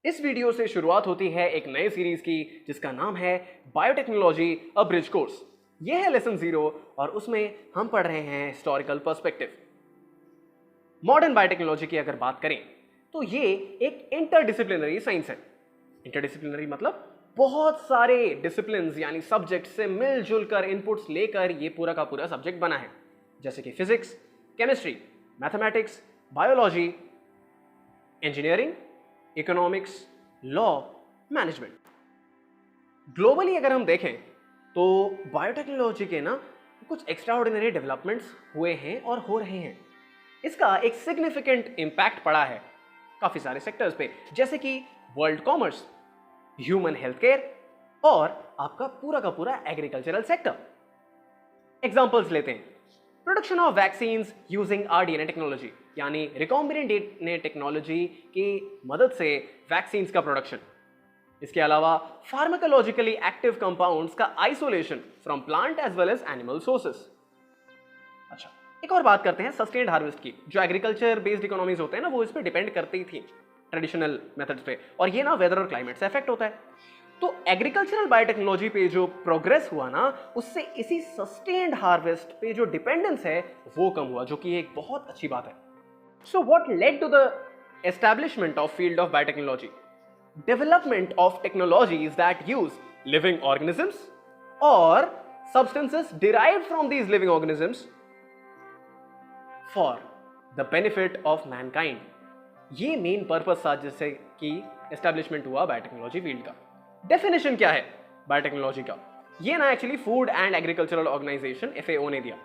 इस वीडियो से शुरुआत होती है एक नए सीरीज की जिसका नाम है बायोटेक्नोलॉजी अ ब्रिज कोर्स। यह है लेसन 0 और उसमें हम पढ़ रहे हैं हिस्टोरिकल पर्सपेक्टिव। मॉडर्न बायोटेक्नोलॉजी की अगर बात करें तो ये एक इंटरडिसिप्लिनरी साइंस है। इंटरडिसिप्लिनरी मतलब बहुत सारे डिसिप्लिन्स यानी सब्जेक्ट से मिलजुल कर इनपुट्स लेकर ये पूरा का पूरा सब्जेक्ट बना है, जैसे कि physics, chemistry, mathematics, biology, engineering, economics, law, management. Globally अगर हम देखें तो बायोटेक्नोलॉजी के ना कुछ एक्स्ट्राऑर्डिनरी डेवलपमेंट्स हुए हैं और हो रहे हैं। इसका एक सिग्निफिकेंट इंपैक्ट पड़ा है काफी सारे सेक्टर्स पे, जैसे कि world commerce, human health care और आपका पूरा का पूरा एग्रीकल्चरल सेक्टर। एग्जांपल्स लेते हैं। Production of vaccines using rDNA technology यानी रिकॉम्बिनेंट डीएनए टेक्नोलॉजी की मदद से वैक्सीन्स का प्रोडक्शन। इसके अलावा फार्माकोलॉजिकली एक्टिव कंपाउंड्स का isolation from plant as well as animal sources. अच्छा, एक और बात करते हैं सस्टेन्ड हार्वेस्ट की। जो एग्रीकल्चर बेस्ड इकोनॉमीज होते हैं ना, वो इस पे डिपेंड करती ही थी ट्रेडिशनल मेथड्स पे, और ये ना वेदर और क्लाइमेट से इफेक्ट होता है। तो एग्रीकल्चरल बायोटेक्नोलॉजी पे जो प्रोग्रेस हुआ ना, उससे इसी सस्टेन्ड हार्वेस्ट पे जो डिपेंडेंस है वो कम हुआ, जो कि एक बहुत अच्छी बात है। So what led to the establishment of field of biotechnology? Development of technologies that use living organisms और substances derived from these living organisms for the benefit of mankind। ये मेन पर्पस था जिससे कि एस्टैब्लिशमेंट हुआ biotechnology field का। Definition क्या है biotechnology का? ये ना actually food and agricultural organisation FAO ने दिया।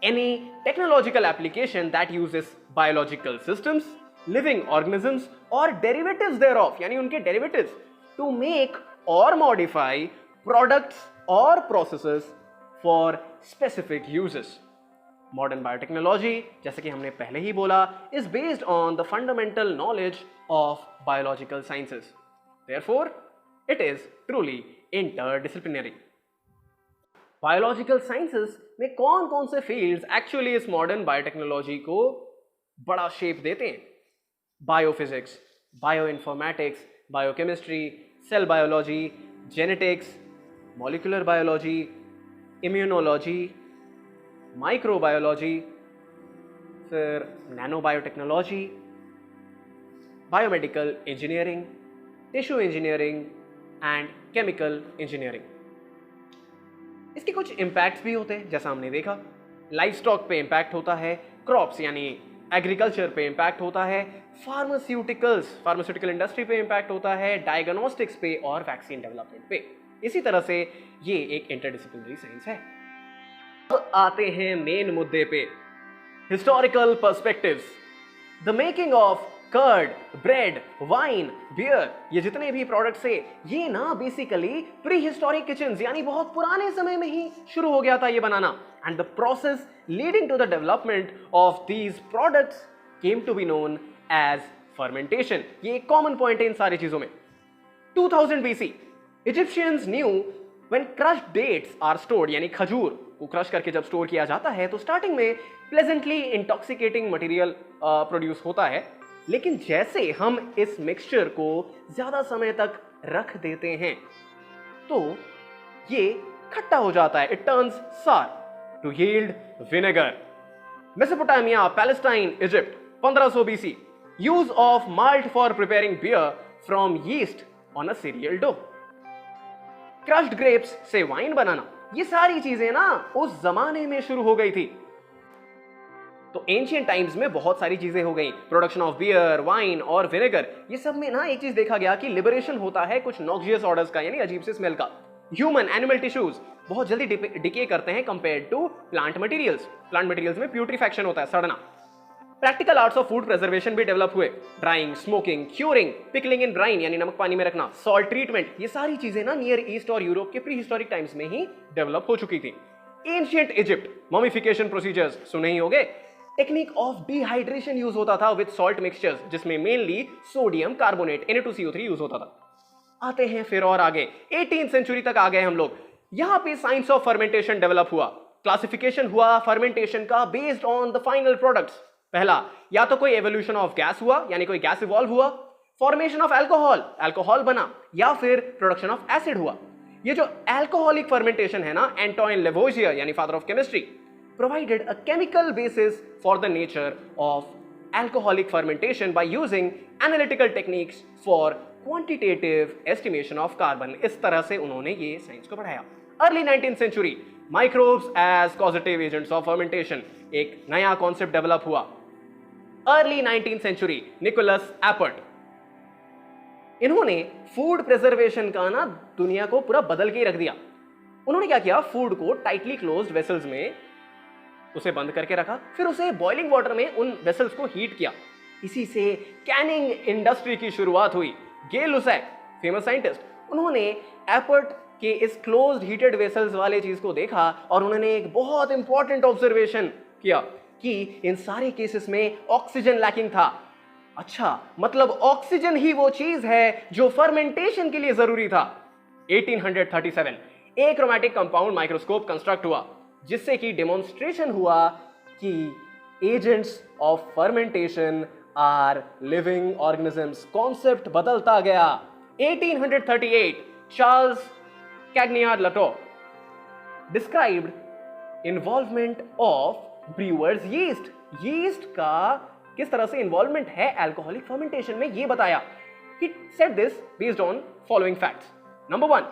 Any technological application that uses biological systems, living organisms और डेरिवेटिव्स thereof यानी उनके डेरिवेटिव्स टू मेक और मॉडिफाई प्रोडक्ट्स और processes for specific uses. Modern biotechnology, जैसे कि हमने पहले ही बोला, is based on the fundamental knowledge of biological sciences. Therefore it is truly interdisciplinary. Biological sciences में कौन कौन से फील्ड्स एक्चुअली इस मॉडर्न बायोटेक्नोलॉजी को बड़ा शेप देते हैं? Biophysics, bioinformatics, biochemistry, cell biology, genetics, molecular biology, immunology, microbiology, फिर nano biotechnology, biomedical engineering, tissue engineering and chemical engineering. इसके कुछ इंपैक्ट्स भी होते हैं, जैसा हमने देखा। लाइफ स्टॉक पे इंपैक्ट होता है, क्रॉप्स यानी एग्रीकल्चर पे इंपैक्ट होता है, फार्मास्यूटिकल इंडस्ट्री पे इंपैक्ट होता है, डायग्नोस्टिक्स पे और वैक्सीन डेवलपमेंट पे। इसी तरह से ये एक इंटरडिसिप्लिनरी साइंस है। अब आते हैं मेन मुद्दे पे, historical perspectives. The making of curd, bread, wine, beer, ये जितने भी प्रोडक्ट्स है, ये ना बेसिकली प्री हिस्टोरिक किचन्स यानी बहुत पुराने समय में ही शुरू हो गया था ये बनाना। And the process leading to the development of these products came to be known as fermentation. ये एक कॉमन पॉइंट है इन सारी चीजों में। 2000 BC Egyptians knew when crushed dates are stored, यानी खजूर को क्रश करके जब स्टोर किया जाता है तो स्टार्टिंग में प्लेजेंटली इंटॉक्सिकेटिंग मटेरियल प्रोड्यूस होता है, लेकिन जैसे हम इस मिक्सचर को ज्यादा समय तक रख देते हैं तो ये खट्टा हो जाता है। It turns sour to yield vinegar. Mesopotamia, Palestine, Egypt 1500 BC use of malt for preparing beer from yeast on a cereal dough. Crushed grapes से वाइन बनाना, ये सारी चीजें ना उस जमाने में शुरू हो गई थी। तो एंशियंट टाइम्स में बहुत सारी चीजें हो गई, प्रोडक्शन ऑफ बियर, वाइन और विनेगर। ये सब में ना एक चीज देखा गया कि लिबरेशन होता है कुछ नॉक्सियस ऑर्डर्स का, यानी अजीब से स्मेल का। ह्यूमन एनिमल टिश्यूज बहुत जल्दी डिके करते हैं compared to plant materials. Plant materials में प्यूट्रीफैक्शन होता है, सड़ना। Practical arts of food preservation भी डेवलप हुए। Drying, smoking, curing, pickling in brine यानी नमक पानी में रखना, सॉल्ट ट्रीटमेंट, ये सारी चीजें ना नियर ईस्ट और यूरोप के प्री हिस्टोरिक टाइम्स में ही डेवलप हो चुकी थी। एंशियंट इजिप्ट, ममिफिकेशन प्रोसीजर्स सुने ही होंगे। टेक्निक ऑफ डिहाइड्रेशन यूज होता था विद सॉल्ट मिक्सचर्स, जिसमें mainly sodium carbonate Na2CO3 use होता था। आते हैं फिर और आगे, 18th सेंचुरी तक आ गए हम लोग। यहां पे साइंस ऑफ फर्मेंटेशन डेवलप हुआ। क्लासिफिकेशन हुआ फर्मेंटेशन का based on the final products. पहला, या तो कोई एवोल्यूशन ऑफ गैस हुआ यानी कोई गैस इवॉल्व हुआ, फॉर्मेशन ऑफ अल्कोहल, अल्कोहल बना, या फिर प्रोडक्शन ऑफ एसिड हुआ। ये जो अल्कोहलिक फर्मेंटेशन है ना, एंटोइन लेवोइजियर यानी father of chemistry provided a chemical basis for the nature of alcoholic fermentation by using analytical techniques for quantitative estimation of carbon। इस तरह से उन्होंने ये साइंस को बढ़ाया। Early 19th century, microbes as causative agents of fermentation, एक नया concept develop हुआ। Early 19th century, Nicolas Appert, इन्होंने फूड प्रिजर्वेशन का ना दुनिया को पूरा बदल के ही रख दिया। उन्होंने क्या किया, फूड को टाइटली क्लोज्ड वेसल्स में उसे बंद करके रखा, फिर उसे बॉइलिंग वाटर में उन वेसल्स को हीट किया। इसी से कैनिंग इंडस्ट्री की शुरुआत हुई। गे लुसैक, फेमस साइंटिस्ट, उन्होंने एपर्ट के इस क्लोज्ड हीटेड वेसल्स वाले चीज को देखा और उन्होंने एक बहुत इंपॉर्टेंट ऑब्जर्वेशन किया कि इन सारे केसेस में ऑक्सीजन लैकिंग था। अच्छा, मतलब ऑक्सीजन ही वो चीज है जो फर्मेंटेशन के लिए जरूरी था। 1837 एक क्रोमैटिक कंपाउंड माइक्रोस्कोप कंस्ट्रक्ट हुआ, जिससे कि डेमोन्स्ट्रेशन हुआ कि agents of fermentation are living organisms. Concept बदलता गया। 1838 Charles Cagniard Latour described involvement of brewer's yeast. Yeast का किस तरह से इन्वॉल्वमेंट है अल्कोहलिक फर्मेंटेशन में, ये बताया। He said this based on following facts. Number 1,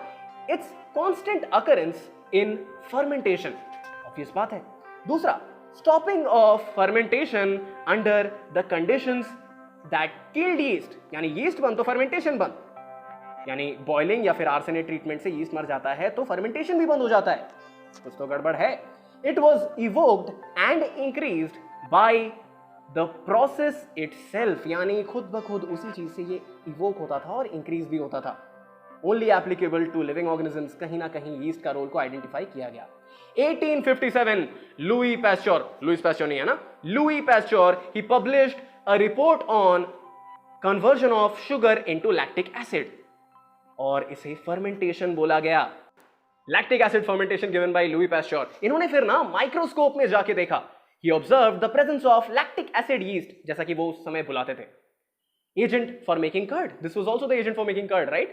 its constant occurrence in fermentation. Obvious बात है। दूसरा, stopping of fermentation under the conditions that killed yeast, यानी yeast बंद तो fermentation बंद, यानी boiling या फिर आर्सेनेट ट्रीटमेंट से yeast मर जाता है तो fermentation भी बंद हो जाता है। कुछ तो गड़बड़ है। It was evoked and increased by the process itself, यानी खुद ब खुद उसी चीज से ये इवोक होता था और इंक्रीज भी होता था। Only applicable to living organisms, कहीं ना कहीं यीस्ट का रोल को आइडेंटिफाई किया गया। 1857 लुई पैस्चर, लुईस पैस्चर नहीं है ना, Louis pasture, he published a report on conversion of sugar into lactic acid, और इसे फर्मेंटेशन बोला गया। Lactic acid fermentation given by Louis pasture. इन्होंने फिर ना माइक्रोस्कोप में जाके देखा। He observed the presence of lactic acid yeast, जैसा कि वो उस समय बुलाते थे, agent for making curd. This was also the agent for making curd, right?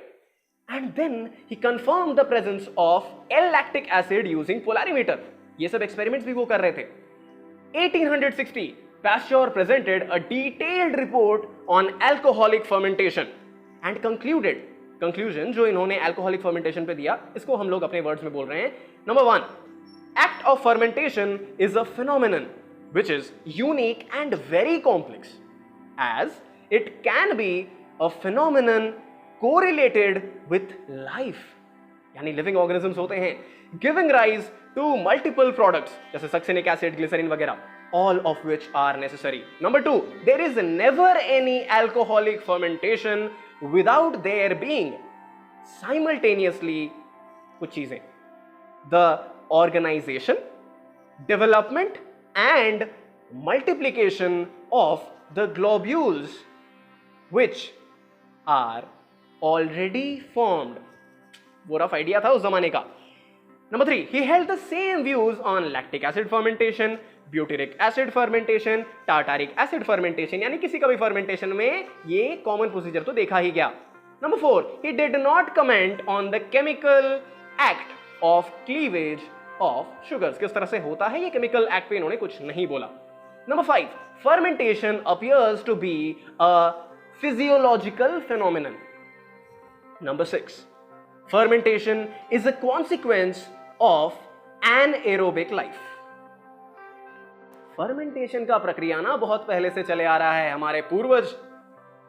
And then he confirmed the presence of L-lactic acid using polarimeter. ये सब experiments भी वो कर रहे थे। 1860 Pasteur presented a detailed report on alcoholic fermentation and concluded, conclusion जो इन्होंने alcoholic fermentation पे दिया, इसको हम लोग अपने words में बोल रहे हैं। Number 1, act of fermentation is a phenomenon which is unique and very complex, as it can be a phenomenon correlated with life, यानी living organisms होते हैं, giving rise to multiple products जैसे succinic acid, glycerin वगैरह, all of which are necessary. Number 2, there is never any alcoholic fermentation without there being simultaneously कुछ चीजें, the organization, development and multiplication of the globules which are already formed. वो rough idea था उस जमाने का। Number 3, he held the same views on lactic acid fermentation, butyric acid fermentation, tartaric acid fermentation, यानी किसी का भी fermentation में ये common procedure तो देखा ही गया। Number 4, he did not comment on the chemical act of cleavage of sugars, किस तरह से होता है ये केमिकल एक्ट पे इन्होंने कुछ नहीं बोला। Number 5, fermentation appears to be a physiological phenomenon. Number 6, fermentation is a consequence of anaerobic life. Fermentation का प्रक्रिया ना बहुत पहले से चले आ रहा है। हमारे पूर्वज,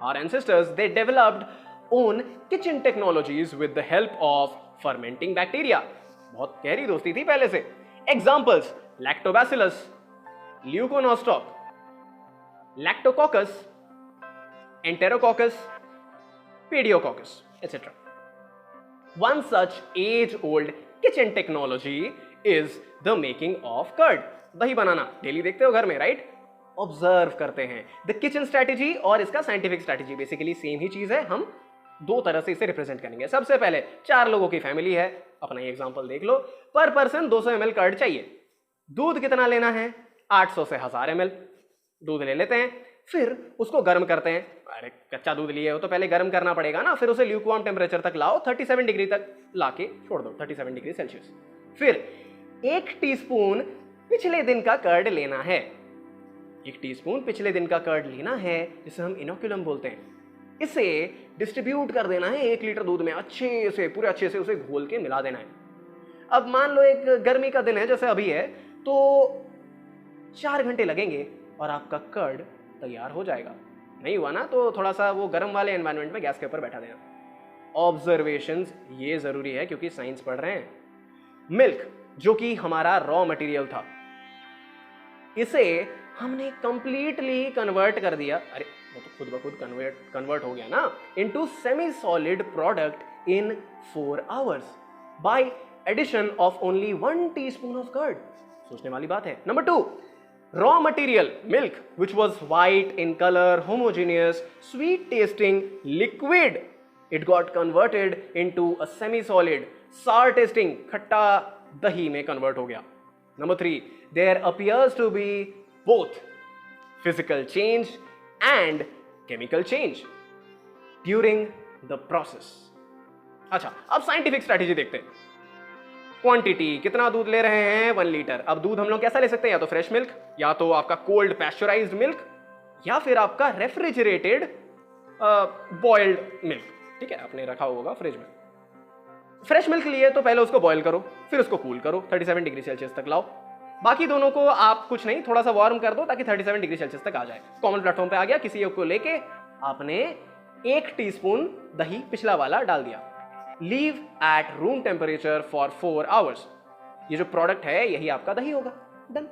our ancestors, they developed own kitchen technologies with the help of fermenting bacteria. बहुत गहरी दोस्ती थी पहले से। Examples, lactobacillus, leuconostoc, lactococcus, enterococcus, pediococcus, etc. One such age-old kitchen technology is the making of curd. दही बनाना डेली देखते हो घर में, राइट? ऑब्जर्व करते हैं। द किचन स्ट्रैटेजी और इसका साइंटिफिक स्ट्रैटेजी बेसिकली सेम ही चीज है। हम दो तरह से इसे रिप्रेजेंट करेंगे। सबसे पहले 4 लोगों की फैमिली है, अपना ये एग्जांपल देख लो। पर पर्सन 200 ml कर्ड चाहिए। दूध कितना लेना है? 800 से 1000 ml दूध ले लेते हैं। फिर उसको गर्म करते हैं। अरे कच्चा दूध लिए हो तो पहले गर्म करना पड़ेगा ना, फिर उसे ल्यूकवार्म टेम्परेचर तक लाओ, 37 डिग्री तक लाके छोड़ दो, 37 डिग्री सेल्सियस। फिर 1 टीस्पून पिछले दिन का कर्ड लेना है, 1 टीस्पून पिछले दिन का कर्ड लेना है, जिसे हम इनोकुलम बोलते हैं। इसे डिस्ट्रीब्यूट कर देना है 1 लीटर दूध में, अच्छे से पूरे अच्छे से उसे घोल के मिला देना है। अब मान लो एक गर्मी का दिन है जैसे अभी है, तो 4 घंटे लगेंगे और आपका कर्ड तैयार हो जाएगा। नहीं हुआ ना तो थोड़ा सा वो गर्म वाले एनवायरनमेंट में गैस के ऊपर बैठा देना। ऑब्जर्वेशंस ये जरूरी है क्योंकि साइंस पढ़ रहे हैं। मिल्क जो कि हमारा रॉ मटेरियल था, इसे हमने कंप्लीटली कन्वर्ट कर दिया, अरे वो तो खुद ब खुद कन्वर्ट हो गया ना, into semi solid product in 4 hours by addition of only 1 teaspoon of curd. सोचने वाली बात है। Number 2, raw material milk which was white in color, homogeneous, sweet tasting liquid, it got converted into a semi solid sour tasting खट्टा दही में convert हो गया। Number 3, there appears to be both physical change and chemical change during the process। अच्छा, अब scientific strategy देखते हैं। Quantity, कितना दूध ले रहे हैं, 1 लीटर। अब दूध हम लोग कैसा ले सकते हैं, या तो फ्रेश मिल्क, या तो आपका कोल्ड पैस्चराइज्ड मिल्क, या फिर आपका रेफ्रिजरेटेड बॉइल्ड मिल्क। ठीक है, आपने रखा होगा फ्रिज में। फ्रेश मिल्क लिए तो पहले उसको बॉयल करो, फिर उसको कूल करो, 37 डिग्री सेल्सियस तक लाओ। बाकी दोनों को आप कुछ नहीं, थोड़ा सा वार्म कर दो ताकि 37 डिग्री सेल्सियस तक आ जाए। कॉमन प्लेटफॉर्म पे आ गया, किसी एक को लेके आपने 1 टीस्पून दही पिछला वाला डाल दिया। Leave at room temperature for 4 hours. ये जो प्रोडक्ट है यही आपका दही होगा। डन।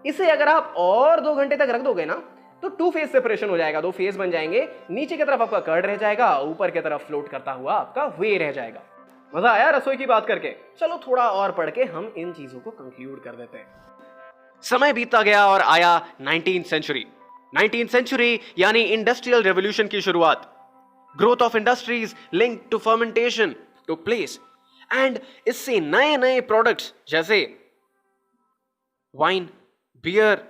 इसे अगर आप और 2 घंटे तक रख दोगे ना तो 2 फेज सेपरेशन हो जाएगा, 2 फेज बन जाएंगे। नीचे की तरफ आपका कर्ड रह जाएगा, ऊपर की तरफ फ्लोट करता हुआ आपका वे रह जाएगा। मजा आया रसोई की बात करके? चलो थोड़ा और पढ़ के हम इन चीजों को कंक्लूड कर देते हैं। समय बीतता गया और आया 19th सेंचुरी। 19th सेंचुरी यानी इंडस्ट्रियल रेवोल्यूशन की शुरुआत। Growth of industries linked to fermentation took place, and इससे नए नए प्रोडक्ट्स जैसे वाइन, बियर,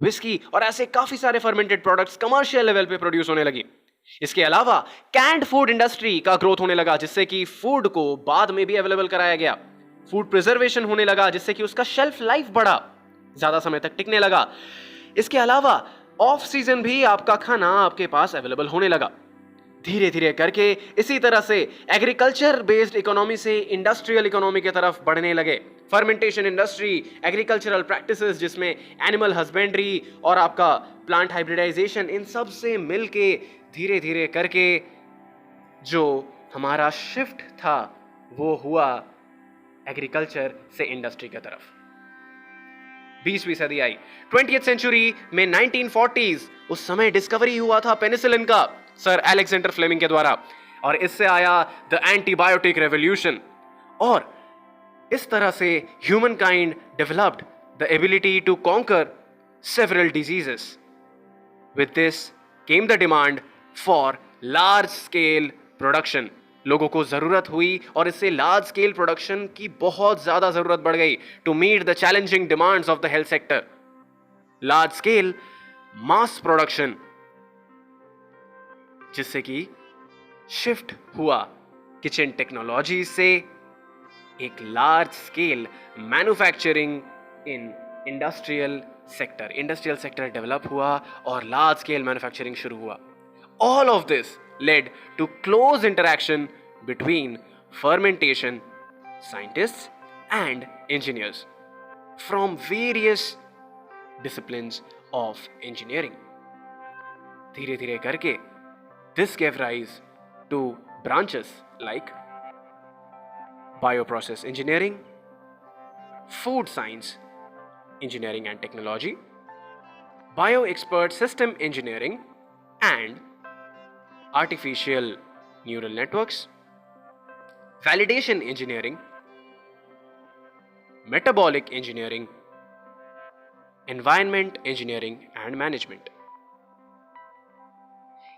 विस्की और ऐसे काफी सारे फर्मेंटेड प्रोडक्ट्स कमर्शियल लेवल पे प्रोड्यूस होने लगी। इसके अलावा कैंड फूड इंडस्ट्री का ग्रोथ होने लगा, जिससे कि फूड को बाद में भी अवेलेबल कराया गया। फूड प्रिजर्वेशन होने लगा, जिससे कि उसका शेल्फ लाइफ बढ़ा, ज्यादा समय तक टिकने लगा। इसके अलावा ऑफ सीजन भी आपका खाना आपके पास अवेलेबल होने लगा। धीरे धीरे करके इसी तरह से एग्रीकल्चर बेस्ड इकोनॉमी से इंडस्ट्रियल इकोनॉमी की तरफ बढ़ने लगे। फर्मेंटेशन इंडस्ट्री, एग्रीकल्चरल प्रैक्टिसेस जिसमें एनिमल हस्बेंड्री और आपका प्लांट हाइब्रिडाइजेशन, इन सब से मिलके धीरे धीरे करके जो हमारा शिफ्ट था वो हुआ एग्रीकल्चर से इंडस्ट्री की तरफ। 20वीं सदी आई। 20th सेंचुरी में 1940s उस समय डिस्कवरी हुआ था पेनिसिलिन का सर अलेक्जेंडर फ्लेमिंग के द्वारा, और इससे आया द एंटीबायोटिक रेवोल्यूशन। और इस तरह से human kind developed the ability to conquer several diseases. With this came the demand for large scale production. लोगों को जरूरत हुई और इससे लार्ज स्केल प्रोडक्शन की बहुत ज्यादा जरूरत बढ़ गई to meet the challenging demands of the health sector. Large scale mass production, जिससे कि शिफ्ट हुआ किचन टेक्नोलॉजी से एक large scale manufacturing in industrial sector. Industrial sector develop हुआ और लार्ज स्केल मैन्युफैक्चरिंग शुरू हुआ। All of this led to close interaction between fermentation scientists and engineers from various disciplines of engineering. धीरे धीरे करके this gave rise to branches like bioprocess engineering, food science engineering and technology, bioexpert system engineering, and artificial neural networks, validation engineering, metabolic engineering, environment engineering and management।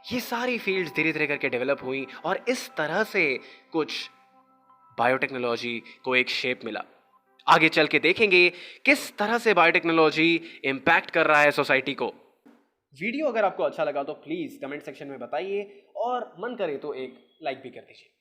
ये सारी fields धीरे धीरे करके develop हुई और इस तरह से कुछ बायोटेक्नोलॉजी को एक शेप मिला। आगे चल के देखेंगे किस तरह से बायोटेक्नोलॉजी इंपैक्ट कर रहा है सोसाइटी को। वीडियो अगर आपको अच्छा लगा तो प्लीज कमेंट सेक्शन में बताइए और मन करे तो एक लाइक भी कर दीजिए।